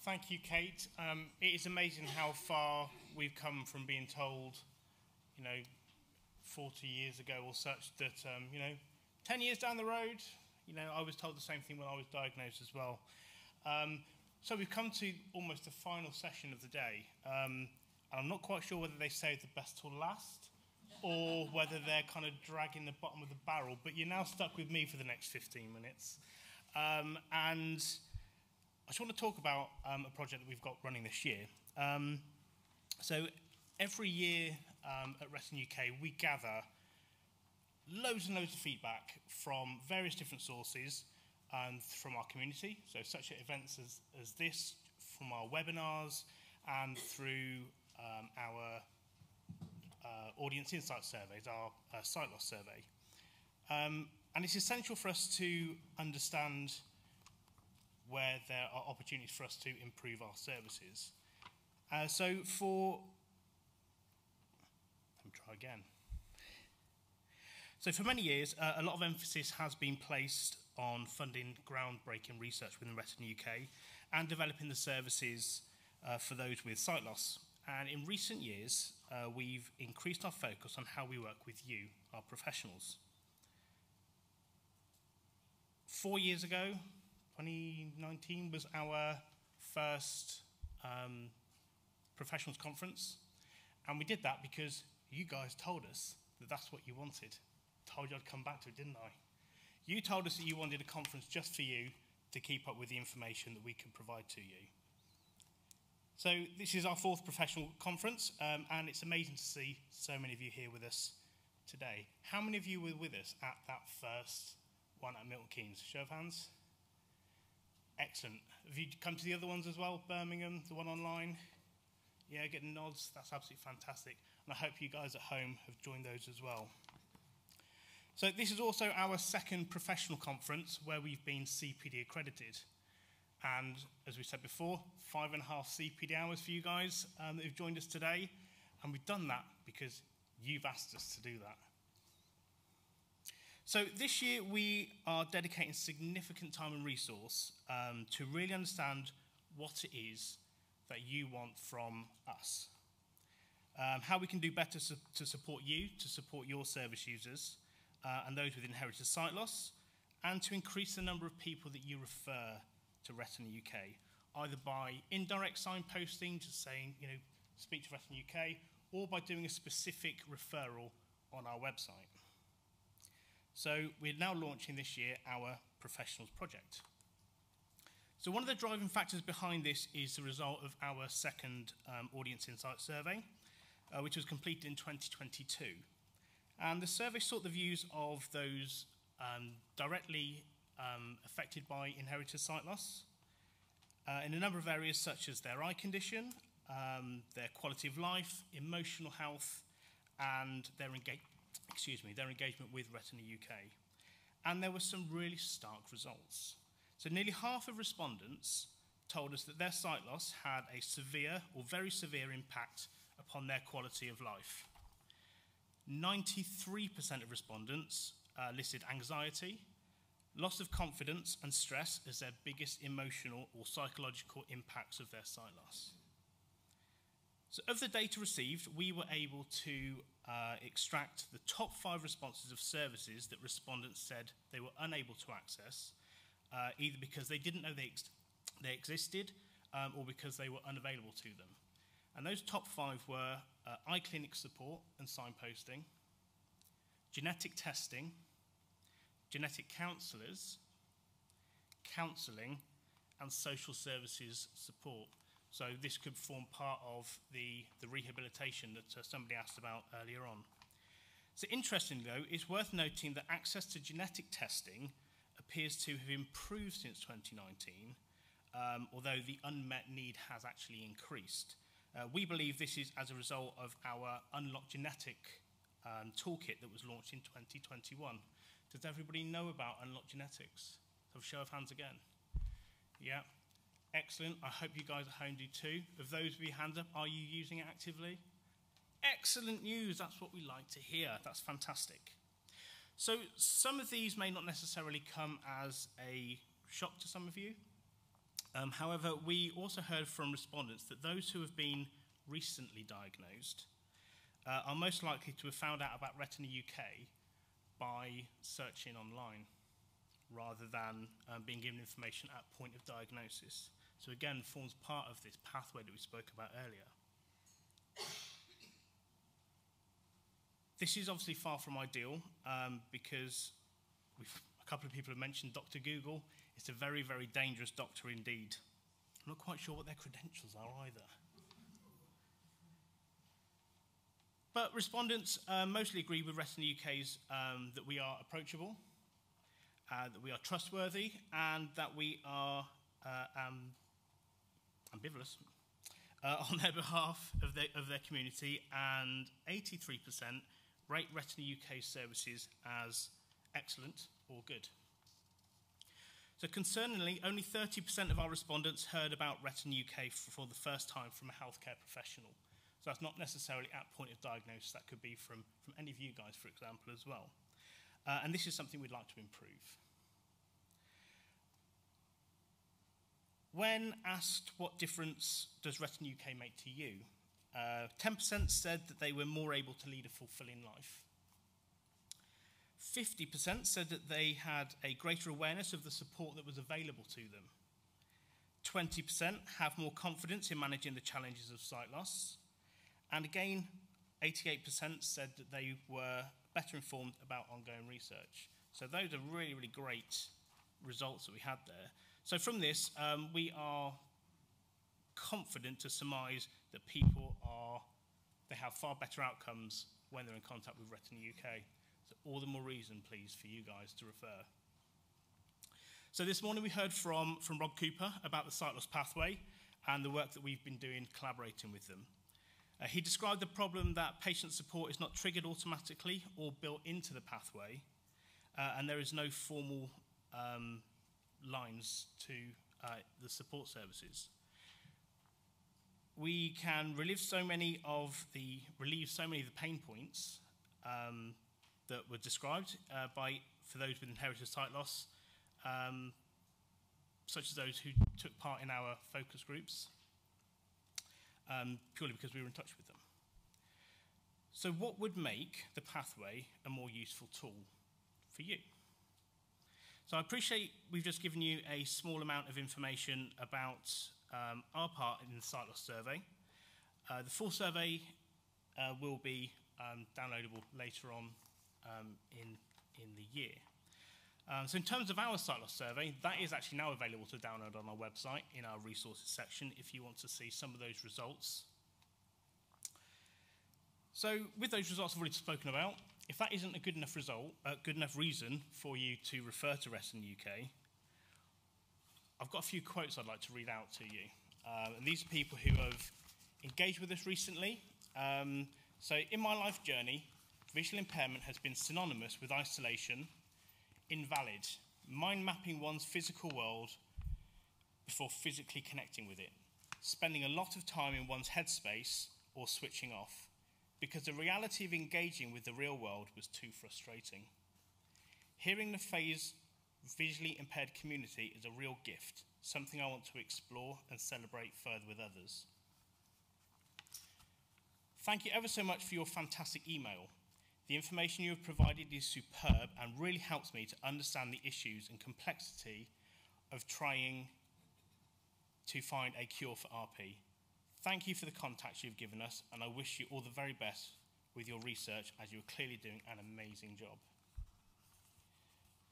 Thank you, Kate. It is amazing how far we've come from being told, 40 years ago or such that, 10 years down the road, I was told the same thing when I was diagnosed as well. So we've come to almost the final session of the day. And I'm not quite sure whether they saved the best till last or whether they're kind of dragging the bottom of the barrel, but you're now stuck with me for the next 15 minutes. And I just want to talk about a project that we've got running this year. So every year at Retina UK, we gather loads and loads of feedback from various different sources and from our community. So such events as this, from our webinars, and through our audience insight surveys, our sight loss survey. And it's essential for us to understand where there are opportunities for us to improve our services. Let me try again. So for many years, a lot of emphasis has been placed on funding groundbreaking research within Retina UK and developing the services for those with sight loss. And in recent years, we've increased our focus on how we work with you, our professionals. 4 years ago, 2019 was our first professionals conference, and we did that because you guys told us that that's what you wanted. Told you I'd come back to it, didn't I? You told us that you wanted a conference just for you to keep up with the information that we can provide to you. So this is our 4th professional conference, and it's amazing to see so many of you here with us today. How many of you were with us at that first one at Milton Keynes? Show of hands. Excellent. Have you come to the other ones as well? Birmingham, the one online? Yeah, getting nods. That's absolutely fantastic. And I hope you guys at home have joined those as well. So this is also our 2nd professional conference where we've been CPD accredited. And as we said before, 5.5 CPD hours for you guys that have joined us today. And we've done that because you've asked us to do that. So this year we are dedicating significant time and resource to really understand what it is that you want from us. How we can do better to support you, to support your service users and those with inherited sight loss, and to increase the number of people that you refer to Retina UK, either by indirect signposting, just saying, speak to Retina UK, or by doing a specific referral on our website. So we're now launching this year our Professionals Project. So one of the driving factors behind this is the result of our 2nd Audience Insight Survey, which was completed in 2022. And the survey sought the views of those directly affected by inherited sight loss in a number of areas such as their eye condition, their quality of life, emotional health, and their engagement with Retina UK. And there were some really stark results. So nearly half of respondents told us that their sight loss had a severe or very severe impact upon their quality of life. 93% of respondents listed anxiety, loss of confidence and stress as their biggest emotional or psychological impacts of their sight loss. So of the data received, we were able to extract the top 5 responses of services that respondents said they were unable to access, either because they didn't know they existed or because they were unavailable to them. And those top 5 were eye clinic support and signposting, genetic testing, genetic counsellors, counselling, and social services support. So this could form part of the rehabilitation that somebody asked about earlier on. So interestingly, though, it's worth noting that access to genetic testing appears to have improved since 2019, although the unmet need has actually increased. We believe this is as a result of our Unlock Genetic toolkit that was launched in 2021. Does everybody know about Unlock Genetics? So show of hands again. Yeah. Excellent. I hope you guys at home do too. Of those with your hands up, are you using it actively? Excellent news. That's what we like to hear. That's fantastic. So some of these may not necessarily come as a shock to some of you. However, we also heard from respondents that those who have been recently diagnosed are most likely to have found out about Retina UK by searching online rather than being given information at point of diagnosis. So again, forms part of this pathway that we spoke about earlier. This is obviously far from ideal because a couple of people have mentioned Dr. Google. It's a very, very dangerous doctor indeed. I'm not quite sure what their credentials are either. But respondents mostly agree with Retina UK's that we are approachable, that we are trustworthy, and that we are ambivalent on their behalf of their community, and 83% rate Retina UK's services as excellent or good. So concerningly, only 30% of our respondents heard about Retina UK for the first time from a healthcare professional. So that's not necessarily at point of diagnosis. That could be from any of you guys, for example, as well. And this is something we'd like to improve. When asked what difference does Retina UK make to you, 10% said that they were more able to lead a fulfilling life. 50% said that they had a greater awareness of the support that was available to them. 20% have more confidence in managing the challenges of sight loss. And again, 88% said that they were better informed about ongoing research. So those are really, really great results that we had there. So from this, we are confident to surmise that they have far better outcomes when they're in contact with Retina UK. So all the more reason, please, for you guys to refer. So this morning we heard from Rob Cooper about the sight loss pathway and the work that we've been doing collaborating with them. He described the problem that patient support is not triggered automatically or built into the pathway, and there is no formal lines to the support services. We can relieve so many of the pain points that were described for those with inherited sight loss, such as those who took part in our focus groups, purely because we were in touch with them. So what would make the pathway a more useful tool for you? So I appreciate we've just given you a small amount of information about our part in the sight loss survey. The full survey will be downloadable later on in the year. So in terms of our sight loss survey, that is actually now available to download on our website in our resources section if you want to see some of those results. So with those results I've already spoken about, if that isn't a good enough reason for you to refer to Retina UK, I've got a few quotes I'd like to read out to you. And these are people who have engaged with us recently. So in my life journey, visual impairment has been synonymous with isolation, invalid, mind mapping one's physical world before physically connecting with it, spending a lot of time in one's headspace or switching off, because the reality of engaging with the real world was too frustrating. Hearing the phrase visually impaired community is a real gift, something I want to explore and celebrate further with others. Thank you ever so much for your fantastic email. The information you have provided is superb and really helps me to understand the issues and complexity of trying to find a cure for RP. Thank you for the contacts you've given us, and I wish you all the very best with your research, as you are clearly doing an amazing job.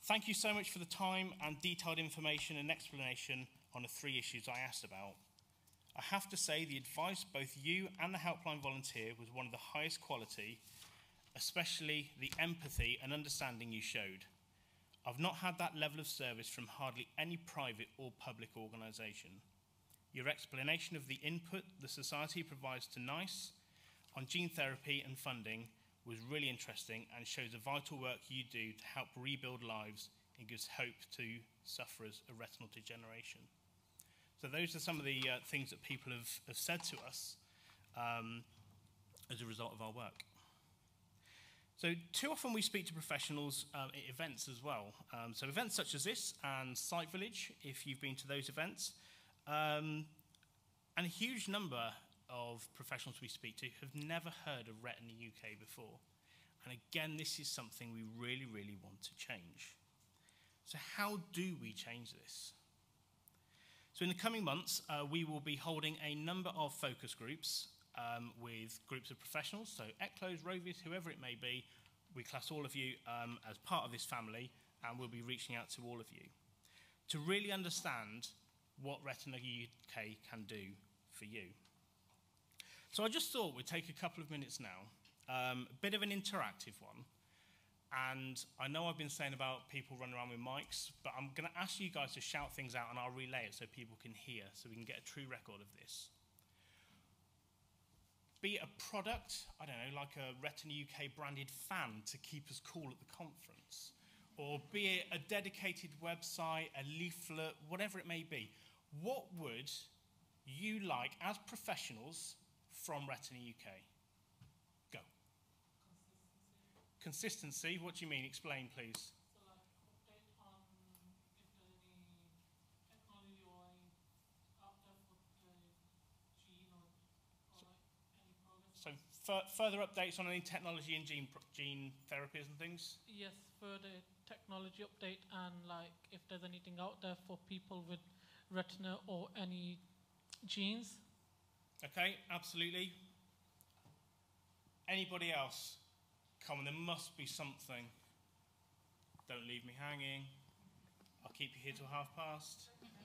Thank you so much for the time and detailed information and explanation on the 3 issues I asked about. I have to say the advice both you and the helpline volunteer was one of the highest quality, especially the empathy and understanding you showed. I've not had that level of service from hardly any private or public organisation. Your explanation of the input the society provides to NICE on gene therapy and funding was really interesting and shows the vital work you do to help rebuild lives and gives hope to sufferers of retinal degeneration. So those are some of the things that people have said to us as a result of our work. So too often we speak to professionals at events as well. So events such as this and Sight Village, if you've been to those events, And a huge number of professionals we speak to have never heard of Retina UK before. And again, this is something we really, really want to change. So how do we change this? So in the coming months, we will be holding a number of focus groups with groups of professionals, so ECLOs, Rovies, whoever it may be. We class all of you as part of this family, and we'll be reaching out to all of you to really understand what Retina UK can do for you. So I just thought we'd take a couple of minutes now, a bit of an interactive one. And I know I've been saying about people running around with mics, but I'm going to ask you guys to shout things out and I'll relay it so people can hear, so we can get a true record of this. Be it a product, I don't know, like a Retina UK branded fan to keep us cool at the conference, or be it a dedicated website, a leaflet, whatever it may be. What would you like as professionals from Retina UK? Go. Consistency, what do you mean? Explain, please. So like update on if there's any technology or any out there for the gene or like any progress. So further updates on any technology and gene therapies and things? Yes, further technology update and like if there's anything out there for people with retina or any genes. Okay, absolutely. Anybody else? Come on, there must be something. Don't leave me hanging. I'll keep you here till past. Thank you.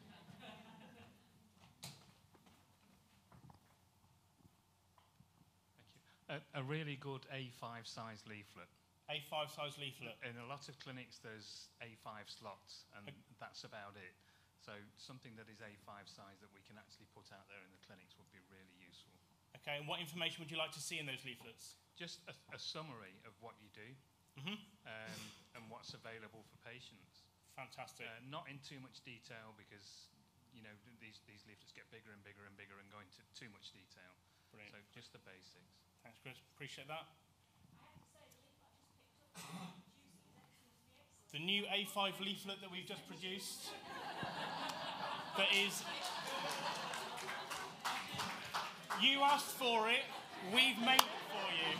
A really good A5 size leaflet. A5 size leaflet. In a lot of clinics, there's A5 slots, and that's about it. So something that is A5 size that we can actually put out there in the clinics would be really useful. Okay, and what information would you like to see in those leaflets? Just a summary of what you do and what's available for patients. Fantastic. Not in too much detail because, you know, these leaflets get bigger and bigger and bigger and go into too much detail. Brilliant. So just the basics. Thanks, Chris. Appreciate that. The new A5 leaflet that we've just produced that is... You asked for it, we've made it for you.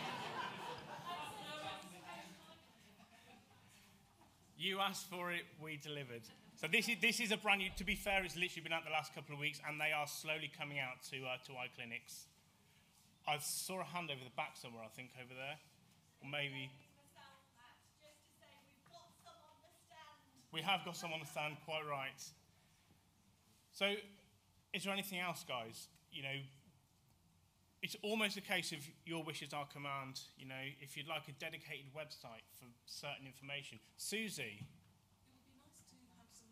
You asked for it, we delivered. So this is a brand new, to be fair, it's literally been out the last couple of weeks and they are slowly coming out to eye clinics. I saw a hand over the back somewhere, I think, over there. Or maybe... We have got some on the stand, quite right. So, is there anything else, guys? You know, it's almost a case of your wish is our command. You know, if you'd like a dedicated website for certain information. Susie? It would be nice to have some,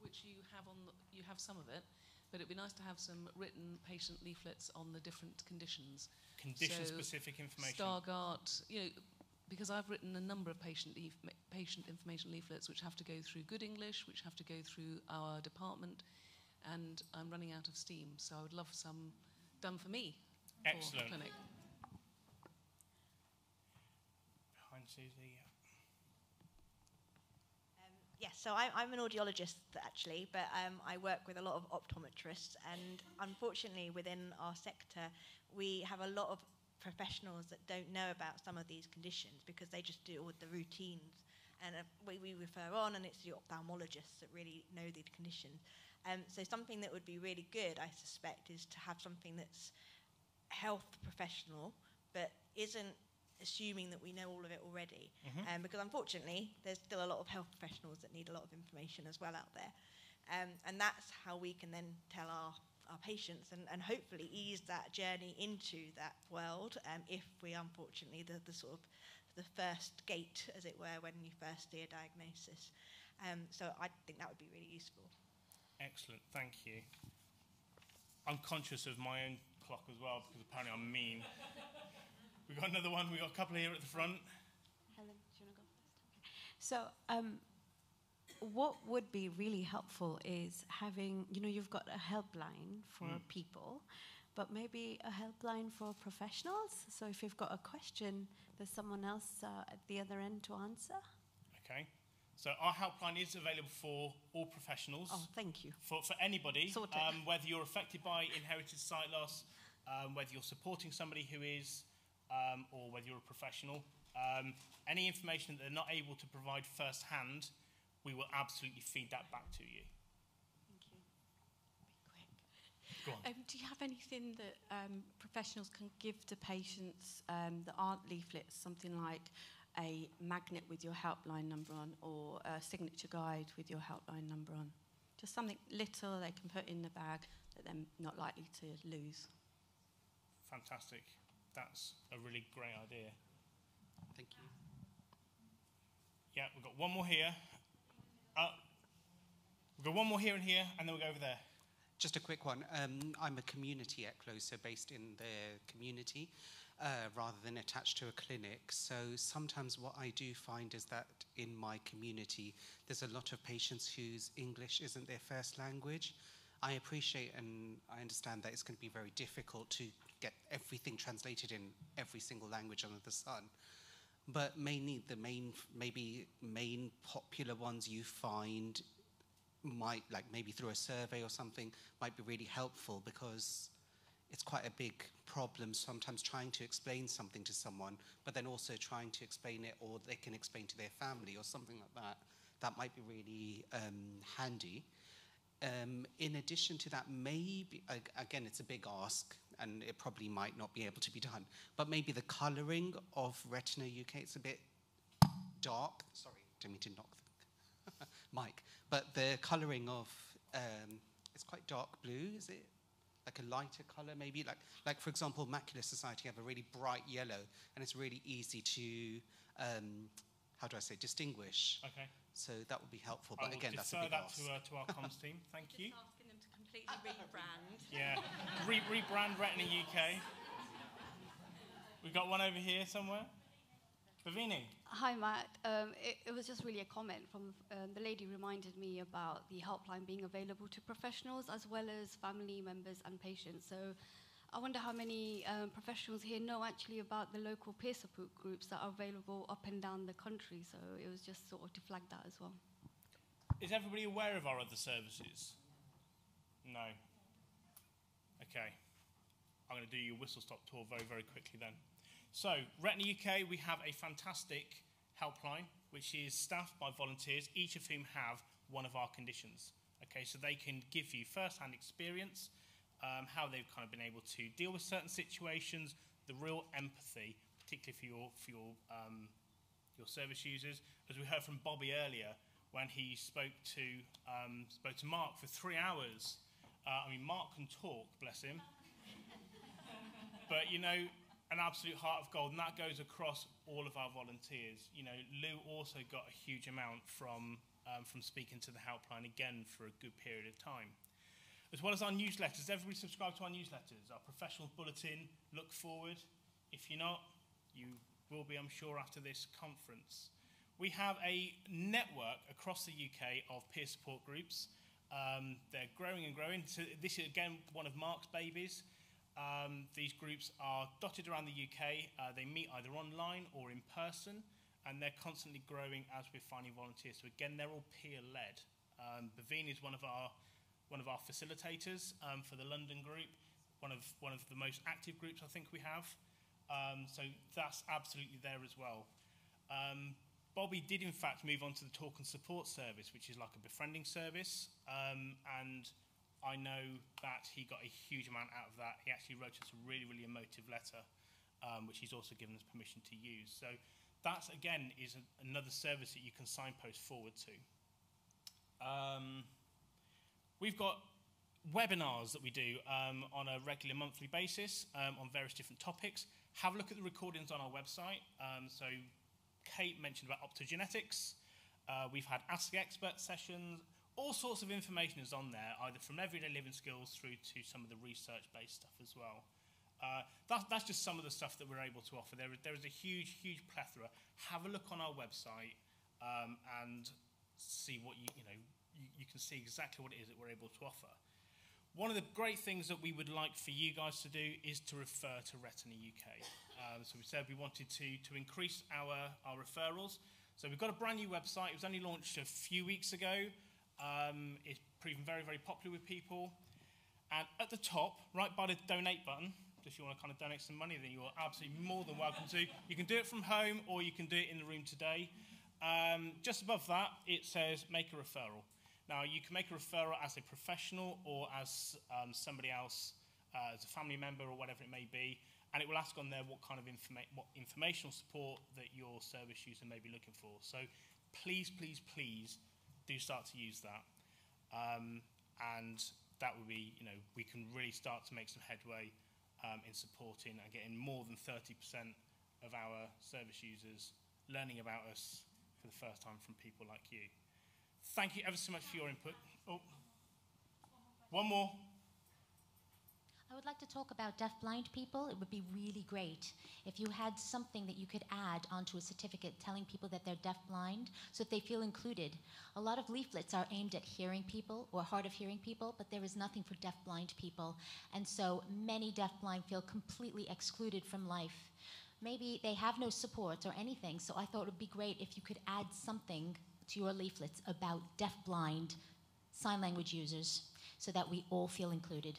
which you have you have some of it, but it'd be nice to have some written patient leaflets on the different conditions. Condition-specific information. Stargardt, you know, because I've written a number of patient information leaflets which have to go through Good English, which have to go through our department, and I'm running out of steam, so I would love some done for me. Excellent. For the clinic. Behind Susie, yeah. Yes, so I'm an audiologist actually, but I work with a lot of optometrists, and unfortunately within our sector we have a lot of professionals that don't know about some of these conditions because they just deal with the routines, and we refer on, and it's the ophthalmologists that really know the conditions. So something that would be really good, I suspect, is to have something that's health professional but isn't assuming that we know all of it already, because unfortunately there's still a lot of health professionals that need a lot of information as well out there, and that's how we can then tell our patients and hopefully ease that journey into that world, if we unfortunately the sort of the first gate, as it were, when you first see a diagnosis. So I think that would be really useful. Excellent, thank you. I'm conscious of my own clock as well because apparently I'm mean. We've got another one, we've got a couple here at the front. Helen, do you want to go first? So what would be really helpful is having, you know, you've got a helpline for people, but maybe a helpline for professionals. So if you've got a question, there's someone else at the other end to answer. Okay. So our helpline is available for all professionals. Oh, thank you. For anybody, Sorted. whether you're affected by inherited sight loss, whether you're supporting somebody who is, or whether you're a professional. Any information that they're not able to provide firsthand, we will absolutely feed that back to you. Thank you. Be quick. Go on. Do you have anything that professionals can give to patients that aren't leaflets, something like a magnet with your helpline number on, or a signature guide with your helpline number on? Just something little they can put in the bag that they're not likely to lose. Fantastic. That's a really great idea. Thank you. Yeah, we've got one more here. We've got one more here and here, and then we'll go over there. Just a quick one. I'm a community ECLO, so based in the community rather than attached to a clinic. So sometimes what I do find is that in my community, there's a lot of patients whose English isn't their first language. I appreciate and I understand that it's going to be very difficult to get everything translated in every single language under the sun. But mainly the main popular ones you find might, like maybe through a survey or something, might be really helpful, because it's quite a big problem sometimes trying to explain something to someone, but then also trying to explain it, or they can explain to their family or something like that. That might be really handy. In addition to that, maybe, again, it's a big ask, and it probably might not be able to be done, but maybe the colouring of Retina UK, it's a bit dark. Sorry, didn't mean to knock the mic. But the colouring of, it's quite dark blue, is it? Like a lighter colour, maybe? Like for example, Macular Society have a really bright yellow, and it's really easy to, how do I say, distinguish. Okay. So that would be helpful. But again, that's a big that ask. to our comms team. Thank you. Just asking them to completely rebrand. Yeah. Rebrand Retina UK. We've got one over here somewhere. Bhavini. Hi, Matt. It was just really a comment from the lady reminded me about the helpline being available to professionals as well as family members and patients. So I wonder how many professionals here know actually about the local peer support groups that are available up and down the country. So it was just sort of to flag that as well. Is everybody aware of our other services? No. Okay. I'm going to do your whistle-stop tour very, very quickly then. So, Retina UK, we have a fantastic helpline, which is staffed by volunteers, each of whom have one of our conditions. Okay, so they can give you first-hand experience, how they've kind of been able to deal with certain situations, the real empathy, particularly for your service users. As we heard from Bobby earlier, when he spoke to Mark for 3 hours. I mean, Mark can talk, bless him. But, you know, an absolute heart of gold, and that goes across all of our volunteers. You know, Lou also got a huge amount from speaking to the helpline, again, for a good period of time. As well as our newsletters, everybody subscribe to our newsletters, our professional bulletin, look forward. If you're not, you will be, I'm sure, after this conference. We have a network across the UK of peer support groups. They're growing and growing. So this is, again, one of Mark's babies. These groups are dotted around the UK. They meet either online or in person, and they're constantly growing as we're finding volunteers. So again, they're all peer-led. Bhavini is one of our facilitators for the London group, one of the most active groups I think we have. So that's absolutely there as well. Bobby did in fact move on to the talk and support service, which is like a befriending service, and I know that he got a huge amount out of that. He actually wrote us a really, really emotive letter, which he's also given us permission to use. So that, again, is another service that you can signpost forward to. We've got webinars that we do on a regular monthly basis on various different topics. Have a look at the recordings on our website. So Kate mentioned about optogenetics. We've had Ask the Expert sessions. All sorts of information is on there, either from everyday living skills through to some of the research-based stuff as well. That's just some of the stuff that we're able to offer. There is a huge, huge plethora. Have a look on our website and see what you can see exactly what it is that we're able to offer. One of the great things that we would like for you guys to do is to refer to Retina UK. So we said we wanted to increase our referrals. So we've got a brand new website. It was only launched a few weeks ago. It's proven very, very popular with people. And at the top, right by the donate button, if you want to kind of donate some money, then you're absolutely more than welcome to. You can do it from home or you can do it in the room today. Just above that, it says make a referral. Now, you can make a referral as a professional or as somebody else, as a family member or whatever it may be, and it will ask on there what kind of what informational support that your service user may be looking for. So please, please, please do start to use that. And that will be, we can really start to make some headway in supporting and getting more than 30% of our service users learning about us for the first time from people like you. Thank you ever so much for your input. Oh, one more. I would like to talk about deaf-blind people. It would be really great if you had something that you could add onto a certificate telling people that they're deaf-blind so that they feel included. A lot of leaflets are aimed at hearing people or hard of hearing people, but there is nothing for deaf-blind people. And so many deaf-blind feel completely excluded from life. Maybe they have no support or anything, so I thought it would be great if you could add something to your leaflets about deaf-blind sign language users so that we all feel included.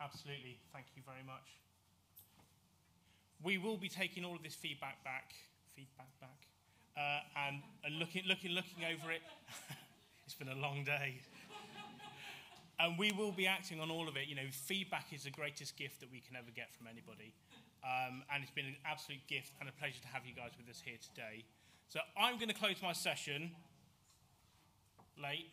Absolutely. Thank you very much. We will be taking all of this feedback back, and looking over it. It's been a long day. And we will be acting on all of it. Feedback is the greatest gift that we can ever get from anybody. And it's been an absolute gift and a pleasure to have you guys with us here today. So I'm going to close my session late.